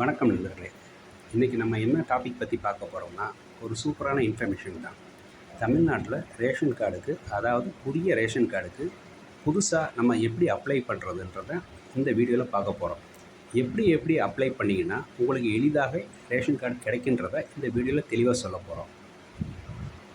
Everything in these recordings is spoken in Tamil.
வணக்கம் நண்பர்களே. இன்றைக்கி நம்ம என்ன டாபிக் பற்றி பார்க்க போகிறோம்னா, ஒரு சூப்பரான இன்ஃபர்மேஷன் தான். தமிழ்நாட்டில் ரேஷன் கார்டுக்கு, அதாவது புதிய ரேஷன் கார்டுக்கு புதுசாக நம்ம எப்படி அப்ளை பண்ணுறதுன்றத இந்த வீடியோவில் பார்க்க போகிறோம். எப்படி அப்ளை பண்ணிங்கன்னா உங்களுக்கு எளிதாக ரேஷன் கார்டு கிடைக்கின்றத இந்த வீடியோவில் தெளிவாக சொல்ல போகிறோம்.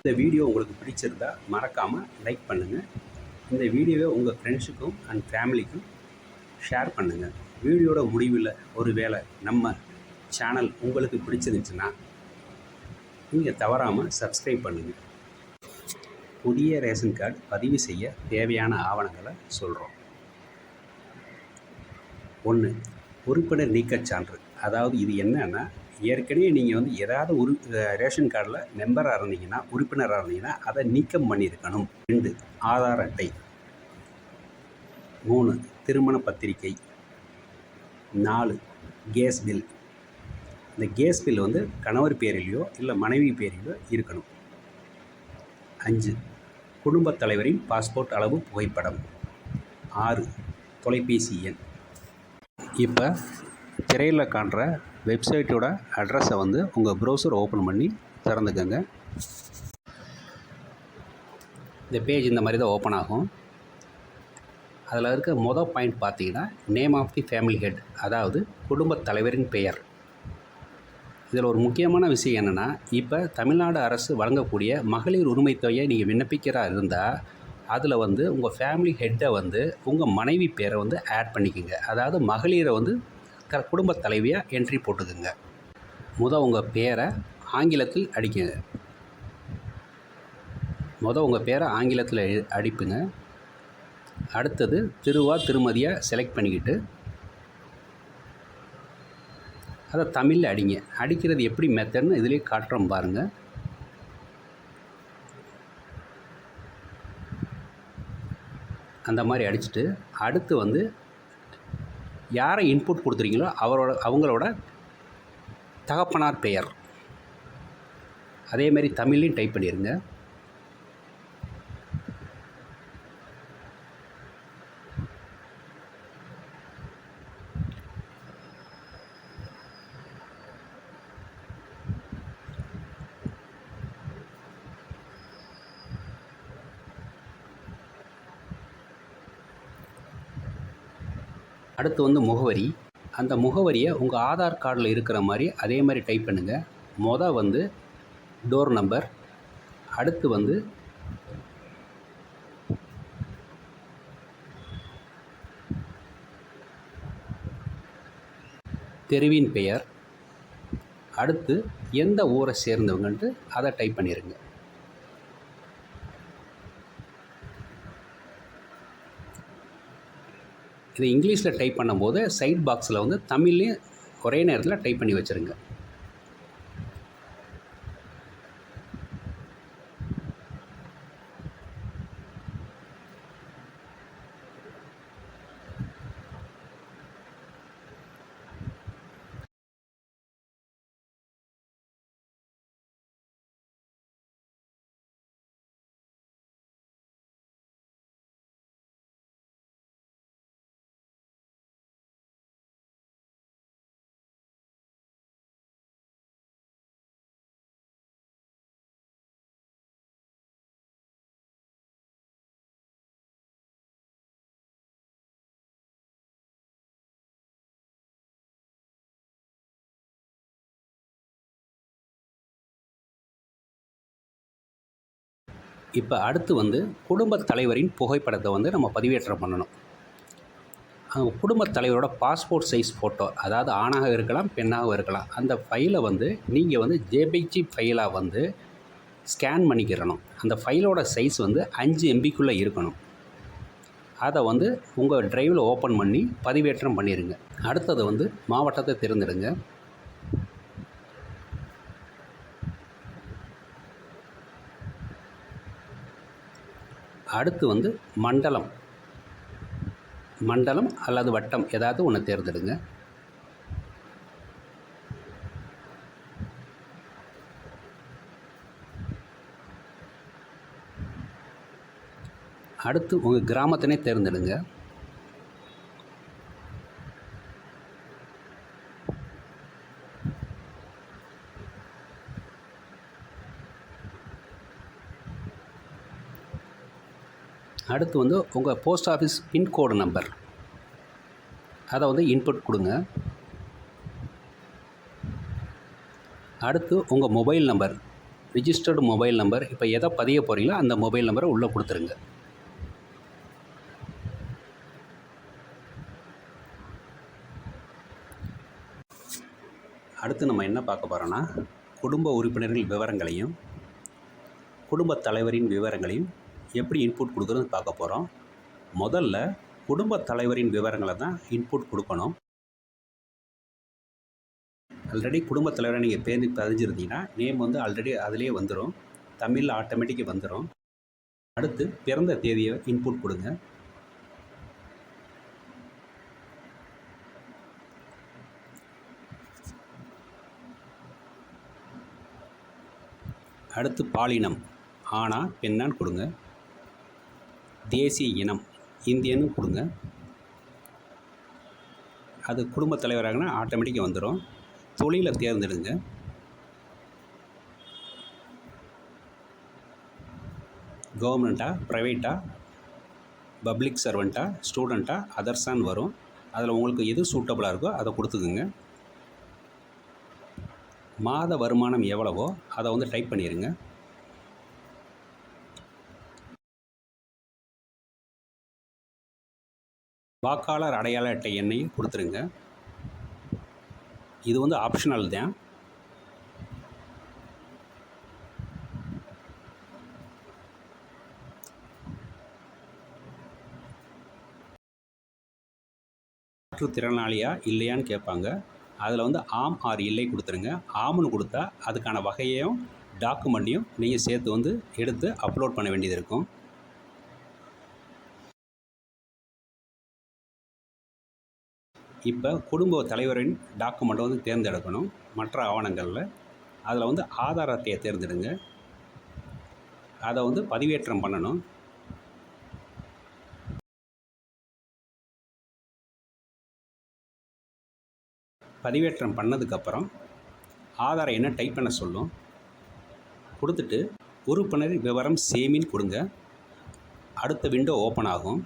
இந்த வீடியோ உங்களுக்கு பிடிச்சிருந்தா மறக்காமல் லைக் பண்ணுங்கள். இந்த வீடியோவை உங்கள் ஃப்ரெண்ட்ஸுக்கும் அண்ட் ஃபேமிலிக்கும் ஷேர் பண்ணுங்கள். வீடியோட முடிவில் ஒரு வேளை நம்ம சேனல் உங்களுக்கு பிடிச்சிருந்துச்சுன்னா நீங்கள் தவறாமல் சப்ஸ்கிரைப் பண்ணுங்கள். புதிய ரேஷன் கார்டு பதிவு செய்ய தேவையான ஆவணங்களை சொல்கிறோம். 1. உறுப்பினர் நீக்கச் சான்று. அதாவது இது என்னன்னா, ஏற்கனவே நீங்கள் ஏதாவது ரேஷன் கார்டில் மெம்பராக இருந்தீங்கன்னா, உறுப்பினராக இருந்தீங்கன்னா அதை நீக்கம் பண்ணியிருக்கணும். 2. ஆதார் அட்டை. 3. திருமண பத்திரிகை. 4. Gas bill. இந்த கேஸ் பில் கணவர் பேரிலையோ இல்லை மனைவி பேரிலையோ இருக்கணும். 5. குடும்பத் தலைவரின் பாஸ்போர்ட் அளவு புகைப்படம். 6. தொலைபேசி எண். இப்போ திரையில் காண்ற வெப்சைட்டோட அட்ரஸை உங்கள் ப்ரௌசர் ஓப்பன் பண்ணி திறந்துக்கங்க. இந்த பேஜ் இந்த மாதிரி தான் ஓப்பன் ஆகும். அதில் இருக்க மொதல் பாயிண்ட் பார்த்தீங்கன்னா, name of the family head, அதாவது குடும்பத் தலைவரின் பெயர். இதில் ஒரு முக்கியமான விஷயம் என்னென்னா, இப்போ தமிழ்நாடு அரசு வழங்கக்கூடிய மகளிர் உரிமை தொகையை நீங்கள் விண்ணப்பிக்கிறா இருந்தால் அதில் உங்கள் ஃபேமிலி ஹெட்டை உங்கள் மனைவி பேரை ஆட் பண்ணிக்கோங்க. அதாவது மகளிரை குடும்பத் தலைவியாக என்ட்ரி போட்டுக்குங்க. உங்கள் பேரை ஆங்கிலத்தில் அடிக்குங்க. உங்கள் பேரை ஆங்கிலத்தில் அடிப்புங்க. அடுத்தது திருவா திருமதியாக செலக்ட் பண்ணிக்கிட்டு அதை தமிழில் அடிங்க. அடிக்கிறது எப்படி மெத்தட்னு இதிலே காட்டுறோம் பாருங்கள். அந்த மாதிரி அடிச்சுட்டு அடுத்து யாரை இன்புட் கொடுத்துறீங்களோ அவங்களோட தகப்பனார் பெயர் அதேமாதிரி தமிழ்லையும் டைப் பண்ணிடுங்க. அடுத்து முகவரி. அந்த முகவரியை உங்கள் ஆதார் கார்டில் இருக்கிற மாதிரி அதே மாதிரி டைப் பண்ணுங்கள். Door number. அடுத்து தெருவின் பெயர். அடுத்து எந்த ஊரை சேர்ந்தவங்கன்ட்டு அதை டைப் பண்ணிடுங்க. இது இங்கிலீஷில் டைப் பண்ணும்போது சைட் பாக்ஸில் தமிழ்லேயும் ஒரே நேரத்தில் டைப் பண்ணி வச்சுருங்க. இப்போ அடுத்து குடும்பத் தலைவரின் புகைப்படத்தை நம்ம பதிவேற்றம் பண்ணணும். அந்த குடும்பத் தலைவரோட பாஸ்போர்ட் சைஸ் ஃபோட்டோ, அதாவது ஆணாக இருக்கலாம் பெண்ணாக இருக்கலாம், அந்த ஃபைலை நீங்கள் ஜேபிஜி ஃபைலாக ஸ்கேன் பண்ணிக்கிறணும். அந்த ஃபைலோட சைஸ் 5 MBக்குள்ளே இருக்கணும். அதை உங்கள் ட்ரைவில் ஓப்பன் பண்ணி பதிவேற்றம் பண்ணிடுங்க. அடுத்தது மாவட்டத்தை தேர்ந்தெடுங்க. அடுத்து மண்டலம் அல்லது வட்டம் ஏதாவது ஒன்று தேர்ந்தெடுங்க. அடுத்து உங்கள் கிராமத்தினை தேர்ந்தெடுங்க. அடுத்து வந்து உங்கள் போஸ்ட் ஆஃபீஸ் பின்கோடு நம்பர் அதை வந்து இன்புட் கொடுங்க. அடுத்து உங்கள் mobile number, registered mobile number, இப்போ எதை பதிய போகிறீங்களோ அந்த மொபைல் நம்பரை உள்ளே கொடுத்துருங்க. அடுத்து நம்ம என்ன பார்க்க போகிறோன்னா, குடும்ப உறுப்பினர்கள் விவரங்களையும் குடும்பத் தலைவரின் விவரங்களையும் எப்படி இன்புட் கொடுக்குறதுன்னு பார்க்க போகிறோம். முதல்ல குடும்பத் தலைவரின் விவரங்களை தான் இன்புட் கொடுக்கணும். ஆல்ரெடி குடும்பத் தலைவரை நீங்கள் பேர் பதிஞ்சிருந்தீங்கன்னா நேம் வந்து ஆல்ரெடி அதிலே வந்துடும், தமிழில் ஆட்டோமேட்டிக்காக வந்துடும். அடுத்து பிறந்த தேதியை இன்புட் கொடுங்க. அடுத்து பாலினம் ஆணா பெண்ணான்னு கொடுங்க. தேசிய இனம் இந்தியன்னு கொடுங்க. அது குடும்பத் தலைவராகனா ஆட்டோமேட்டிக்காக வந்துடும். தொழிலை தேர்ந்தெடுங்க. கவர்மெண்ட்டா, ப்ரைவேட்டா, பப்ளிக் சர்வெண்ட்டா, ஸ்டூடெண்ட்டா, அதர்ஸான்னு வரும். அதில் உங்களுக்கு எது சூட்டபுளாக இருக்கோ அதை கொடுத்துக்குங்க. மாத வருமானம் எவ்வளவோ அதை வந்து டைப் பண்ணிடுங்க. வாக்காளர் அடையாள அட்டை எண்ணையை கொடுத்துருங்க. இது வந்து ஆப்ஷனல் தான். மாற்றுத்திறனாளியா இல்லையான்னு கேட்பாங்க. அதில் வந்து ஆம் ஆர் இல்லை கொடுத்துருங்க. ஆம்னு கொடுத்தா அதுக்கான வகையையும் டாக்குமெண்ட்டையும் நீங்கள் சேர்த்து வந்து எடுத்து அப்லோட் பண்ண வேண்டியது இருக்கும். இப்போ குடும்ப தலைவரின் டாக்குமெண்ட்டை வந்து தேர்ந்தெடுக்கணும். மற்ற ஆவணங்களில் அதில் வந்து ஆதார் அட்டையை தேர்ந்தெடுங்க. அதை வந்து பதிவேற்றம் பண்ணணும். பதிவேற்றம் பண்ணதுக்கப்புறம் ஆதாரை என்ன டைப் பண்ண சொல்லும். கொடுத்துட்டு உறுப்பினர் விவரம் சேமின்னு கொடுங்க. அடுத்த விண்டோ ஓப்பன் ஆகும்.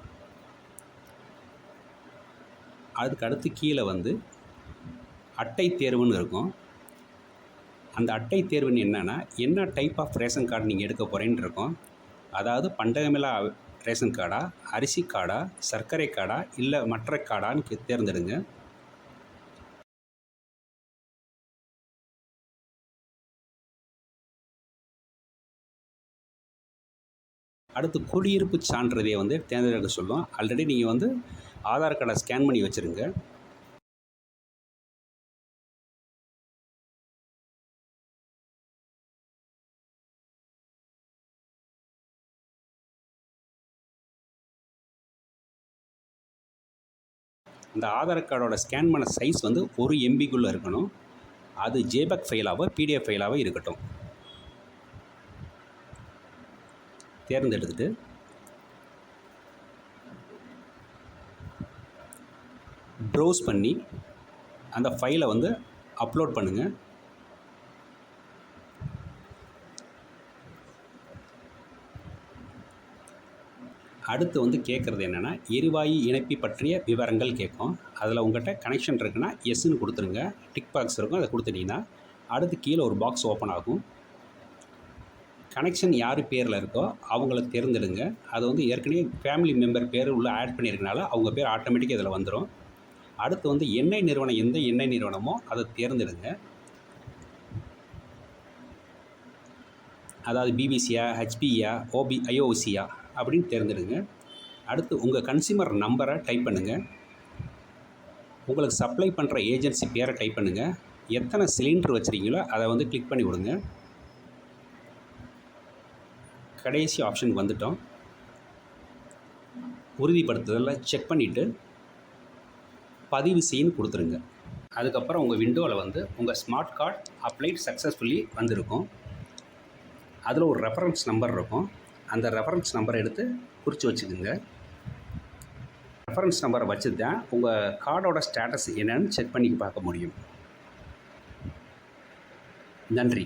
அதுக்கு அடுத்து கீழே வந்து அட்டை தேர்வுன்னு இருக்கும். அந்த அட்டை தேர்வுன்னு என்னென்னா, என்ன டைப் ஆஃப் ரேஷன் கார்டு நீங்கள் எடுக்க போகிறேன்னு இருக்கும். அதாவது பண்டகமில்லா ரேஷன் கார்டா, அரிசி கார்டா, சர்க்கரை கார்டா, இல்லை மற்ற கார்டான்னு தேர்ந்தெடுங்க. அடுத்து குடியிருப்பு சான்றிதழை வந்து தேர்ந்தெடுக்க சொல்லும். ஆல்ரெடி நீங்கள் வந்து ஆதார் கார்டை ஸ்கேன் பண்ணி வச்சுருங்க. அந்த ஆதார் கார்டோட ஸ்கேன் பண்ண சைஸ் வந்து 1 MBக்குள்ளே இருக்கணும். அது ஜேபக் ஃபைலாவோ PDF ஃபைலாவோ இருக்கட்டும். தேர்ந்தெடுத்துட்டு ப்ரௌஸ் பண்ணி அந்த ஃபைலை வந்து அப்லோட் பண்ணுங்கள். அடுத்து வந்து கேட்குறது என்னென்னா, எரிவாயு இணைப்பி பற்றிய விவரங்கள் கேட்கும். அதில் உங்கள்கிட்ட கனெக்ஷன் இருக்குன்னா எஸ்ன்னு கொடுத்துருங்க. டிக் பாக்ஸ் இருக்கும், அதை கொடுத்துட்டிங்கன்னா அடுத்து கீழே ஒரு பாக்ஸ் ஓப்பன் ஆகும். கனெக்ஷன் யார் பேரில் இருக்கோ அவங்கள தேர்ந்தெடுங்க. அது வந்து ஏற்கனவே ஃபேமிலி மெம்பர் பேர் உள்ளே ஆட் பண்ணியிருக்கனால அவங்க பேர் ஆட்டோமேட்டிக்காக இதில் வந்துடும். அடுத்து வந்து எண்ணெய் நிறுவனம் எந்த எண்ணெய் நிறுவனமோ அதை தேர்ந்தெடுங்க. அதாவது பிபிசியா, ஹெச்பியா, ஐஓசியா அப்படின்னு தேர்ந்தெடுங்க. அடுத்து உங்கள் கன்சியூமர் நம்பரை டைப் பண்ணுங்கள். உங்களுக்கு சப்ளை பண்ணுற ஏஜென்சி பேரை டைப் பண்ணுங்கள். எத்தனை சிலிண்டர் வச்சுருக்கீங்களோ அதை வந்து கிளிக் பண்ணி விடுங்க. கடைசி ஆப்ஷனுக்கு வந்துட்டோம். உறுதிப்படுத்துதலில் செக் பண்ணிவிட்டு பதிவு செய்யன்னு கொடுத்துருங்க. அதுக்கப்புறம் உங்கள் விண்டோவில் வந்து உங்கள் ஸ்மார்ட் கார்டு அப்ளைட் சக்ஸஸ்ஃபுல்லி வந்திருக்கும். அதில் ஒரு ரெஃபரன்ஸ் நம்பர் இருக்கும். அந்த ரெஃபரன்ஸ் நம்பரை எடுத்து குறித்து வச்சுக்கோங்க. ரெஃபரன்ஸ் நம்பரை வச்சு தான் உங்கள் கார்டோட ஸ்டேட்டஸ் என்னன்னு செக் பண்ணி பார்க்க முடியும். நன்றி.